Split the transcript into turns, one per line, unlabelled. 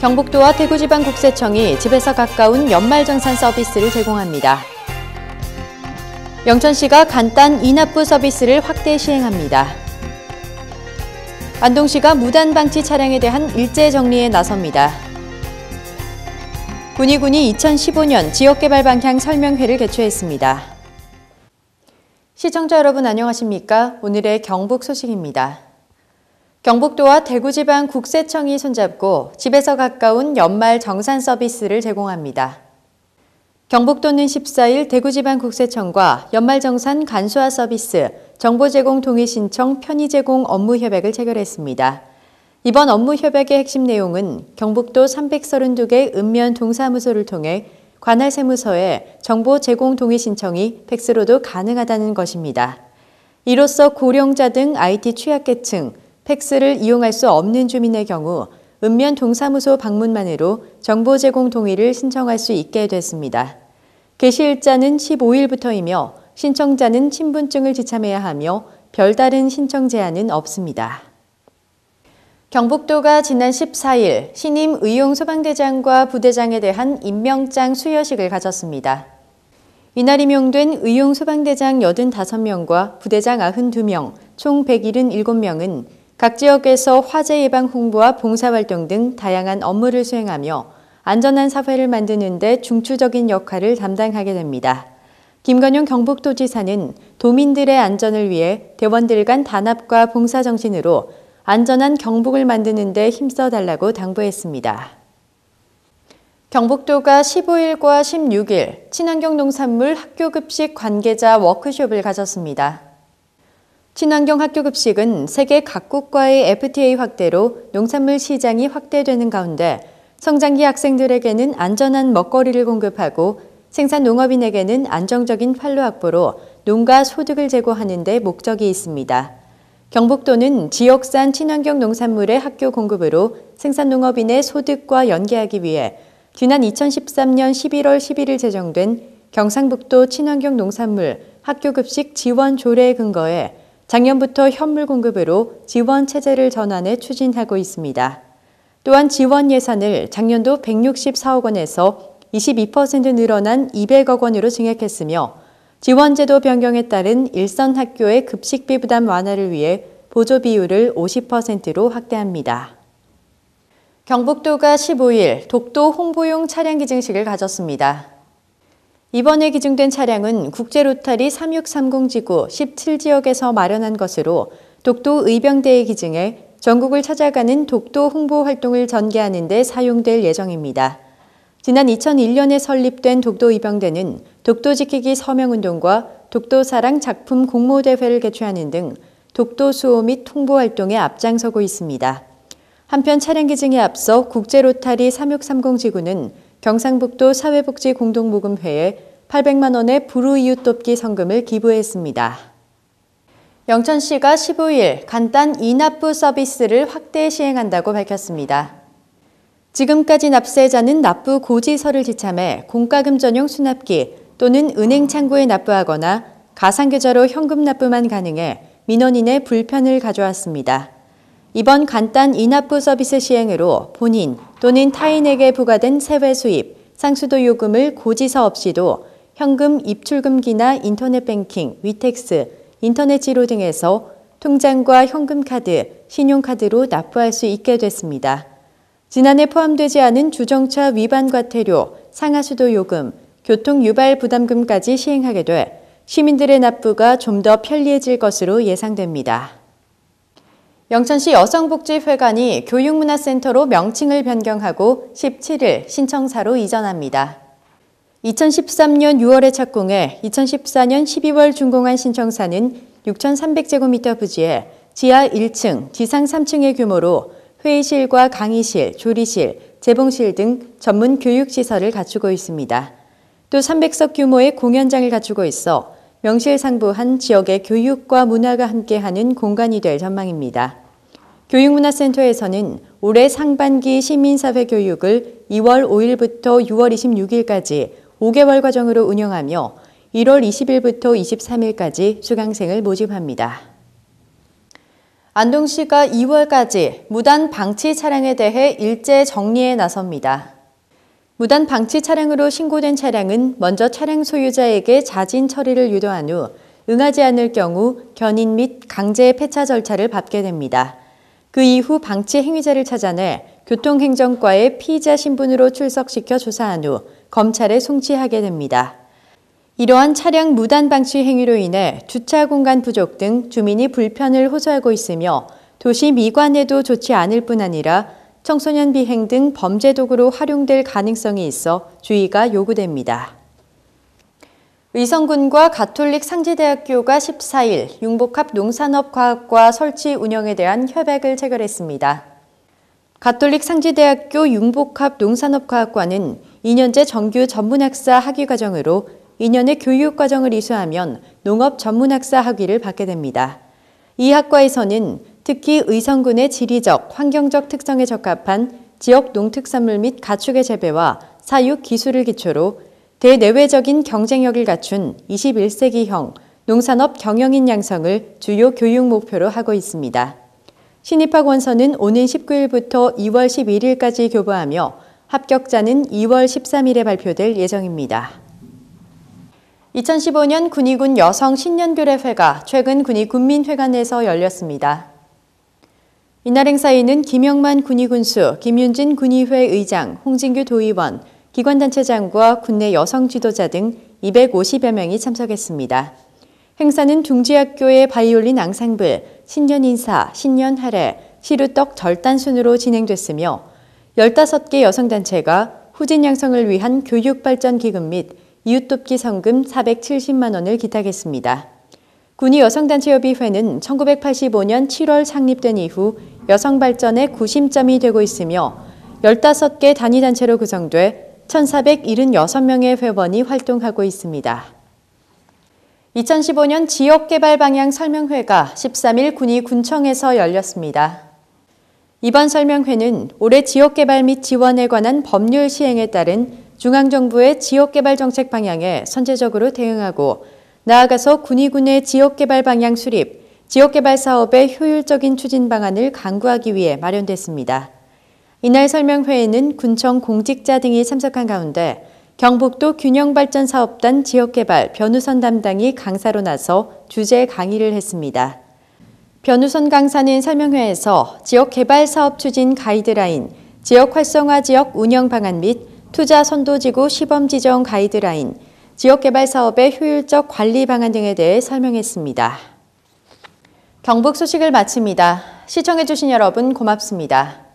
경북도와 대구지방국세청이 집에서 가까운 연말정산 서비스를 제공합니다. 영천시가 간단 이납부 서비스를 확대 시행합니다. 안동시가 무단방치 차량에 대한 일제 정리에 나섭니다. 군의군이 2015년 지역개발 방향 설명회를 개최했습니다. 시청자 여러분 안녕하십니까? 오늘의 경북 소식입니다. 경북도와 대구지방국세청이 손잡고 집에서 가까운 연말 정산 서비스를 제공합니다. 경북도는 14일 대구지방국세청과 연말정산 간소화 서비스, 정보 제공 동의 신청 편의 제공 업무 협약을 체결했습니다. 이번 업무 협약의 핵심 내용은 경북도 332개 읍면 동사무소를 통해 관할 세무서에 정보 제공 동의 신청이 팩스로도 가능하다는 것입니다. 이로써 고령자 등 IT 취약계층, 팩스를 이용할 수 없는 주민의 경우 읍면 동사무소 방문만으로 정보 제공 동의를 신청할 수 있게 됐습니다. 게시일자는 15일부터이며 신청자는 신분증을 지참해야 하며 별다른 신청 제한은 없습니다. 경북도가 지난 14일 신임 의용소방대장과 부대장에 대한 임명장 수여식을 가졌습니다. 이날 임용된 의용소방대장 85명과 부대장 92명, 총 177명은 각 지역에서 화재 예방 홍보와 봉사활동 등 다양한 업무를 수행하며 안전한 사회를 만드는 데 중추적인 역할을 담당하게 됩니다. 김건용 경북도지사는 도민들의 안전을 위해 대원들 간 단합과 봉사정신으로 안전한 경북을 만드는 데 힘써달라고 당부했습니다. 경북도가 15일과 16일 친환경 농산물 학교급식 관계자 워크숍을 가졌습니다. 친환경 학교급식은 세계 각국과의 FTA 확대로 농산물 시장이 확대되는 가운데 성장기 학생들에게는 안전한 먹거리를 공급하고 생산 농업인에게는 안정적인 판로 확보로 농가 소득을 제고하는 데 목적이 있습니다. 경북도는 지역산 친환경 농산물의 학교 공급으로 생산 농업인의 소득과 연계하기 위해 지난 2013년 11월 11일 제정된 경상북도 친환경 농산물 학교급식 지원 조례에 근거해 작년부터 현물 공급으로 지원 체제를 전환해 추진하고 있습니다. 또한 지원 예산을 작년도 164억 원에서 22% 늘어난 200억 원으로 증액했으며 지원제도 변경에 따른 일선 학교의 급식비 부담 완화를 위해 보조 비율을 50%로 확대합니다. 경북도가 15일 독도 홍보용 차량 기증식을 가졌습니다. 이번에 기증된 차량은 국제로타리 3630지구 17지역에서 마련한 것으로 독도 의병대에 기증해 전국을 찾아가는 독도 홍보 활동을 전개하는 데 사용될 예정입니다. 지난 2001년에 설립된 독도 의병대는 독도 지키기 서명운동과 독도사랑 작품 공모대회를 개최하는 등 독도 수호 및 홍보 활동에 앞장서고 있습니다. 한편 차량 기증에 앞서 국제로타리 3630지구는 경상북도 사회복지공동모금회에 800만 원의 불우이웃 돕기 성금을 기부했습니다. 영천시가 15일 간단 이납부 서비스를 확대 시행한다고 밝혔습니다. 지금까지 납세자는 납부 고지서를 지참해 공과금 전용 수납기 또는 은행 창구에 납부하거나 가상계좌로 현금 납부만 가능해 민원인의 불편을 가져왔습니다. 이번 간단 이납부 서비스 시행으로 본인 또는 타인에게 부과된 세외 수입, 상수도 요금을 고지서 없이도 현금 입출금기나 인터넷 뱅킹, 위택스, 인터넷 지로 등에서 통장과 현금카드, 신용카드로 납부할 수 있게 됐습니다. 지난해 포함되지 않은 주정차 위반 과태료, 상하수도 요금, 교통 유발 부담금까지 시행하게 돼 시민들의 납부가 좀 더 편리해질 것으로 예상됩니다. 영천시 여성복지회관이 교육문화센터로 명칭을 변경하고 17일 신청사로 이전합니다. 2013년 6월에 착공해 2014년 12월 준공한 신청사는 6,300제곱미터 부지에 지하 1층, 지상 3층의 규모로 회의실과 강의실, 조리실, 재봉실 등 전문 교육시설을 갖추고 있습니다. 또 300석 규모의 공연장을 갖추고 있어 명실상부한 지역의 교육과 문화가 함께하는 공간이 될 전망입니다. 교육문화센터에서는 올해 상반기 시민사회 교육을 2월 5일부터 6월 26일까지 5개월 과정으로 운영하며 1월 20일부터 23일까지 수강생을 모집합니다. 안동시가 2월까지 무단 방치 차량에 대해 일제 정리에 나섭니다. 무단 방치 차량으로 신고된 차량은 먼저 차량 소유자에게 자진 처리를 유도한 후 응하지 않을 경우 견인 및 강제 폐차 절차를 밟게 됩니다. 그 이후 방치 행위자를 찾아내 교통행정과에 피의자 신분으로 출석시켜 조사한 후 검찰에 송치하게 됩니다. 이러한 차량 무단 방치 행위로 인해 주차 공간 부족 등 주민이 불편을 호소하고 있으며 도시 미관에도 좋지 않을 뿐 아니라 청소년 비행 등 범죄 도구로 활용될 가능성이 있어 주의가 요구됩니다. 의성군과 가톨릭 상지대학교가 14일 융복합 농산업과학과 설치 운영에 대한 협약을 체결했습니다. 가톨릭 상지대학교 융복합 농산업과학과는 2년제 정규 전문학사 학위과정으로 2년의 교육과정을 이수하면 농업 전문학사 학위를 받게 됩니다. 이 학과에서는 특히 의성군의 지리적, 환경적 특성에 적합한 지역 농특산물 및 가축의 재배와 사육 기술을 기초로 대내외적인 경쟁력을 갖춘 21세기형 농산업 경영인 양성을 주요 교육 목표로 하고 있습니다. 신입학 원서는 오는 19일부터 2월 11일까지 교부하며 합격자는 2월 13일에 발표될 예정입니다. 2015년 군위군 여성 신년교례회가 최근 군위 군민회관에서 열렸습니다. 이날 행사에는 김영만 군위군수, 김윤진 군위회 의장, 홍진규 도의원, 기관단체장과 군내 여성 지도자 등 250여 명이 참석했습니다. 행사는 둥지학교의 바이올린 앙상블, 신년인사, 신년할애, 시루떡 절단 순으로 진행됐으며 15개 여성단체가 후진 양성을 위한 교육발전기금 및 이웃돕기 성금 470만 원을 기탁했습니다. 군위 여성단체협의회는 1985년 7월 창립된 이후 여성발전의 구심점이 되고 있으며 15개 단위단체로 구성돼 1,476명의 회원이 활동하고 있습니다. 2015년 지역개발 방향 설명회가 13일 군위 군청에서 열렸습니다. 이번 설명회는 올해 지역개발 및 지원에 관한 법률 시행에 따른 중앙정부의 지역개발 정책 방향에 선제적으로 대응하고 나아가서 군위군의 지역개발 방향 수립, 지역개발 사업의 효율적인 추진 방안을 강구하기 위해 마련됐습니다. 이날 설명회에는 군청 공직자 등이 참석한 가운데 경북도 균형발전사업단 지역개발 변우선 담당이 강사로 나서 주제 강의를 했습니다. 변우선 강사는 설명회에서 지역개발 사업 추진 가이드라인, 지역 활성화 지역 운영 방안 및 투자 선도지구 시범 지정 가이드라인, 지역개발 사업의 효율적 관리 방안 등에 대해 설명했습니다. 경북 소식을 마칩니다. 시청해주신 여러분 고맙습니다.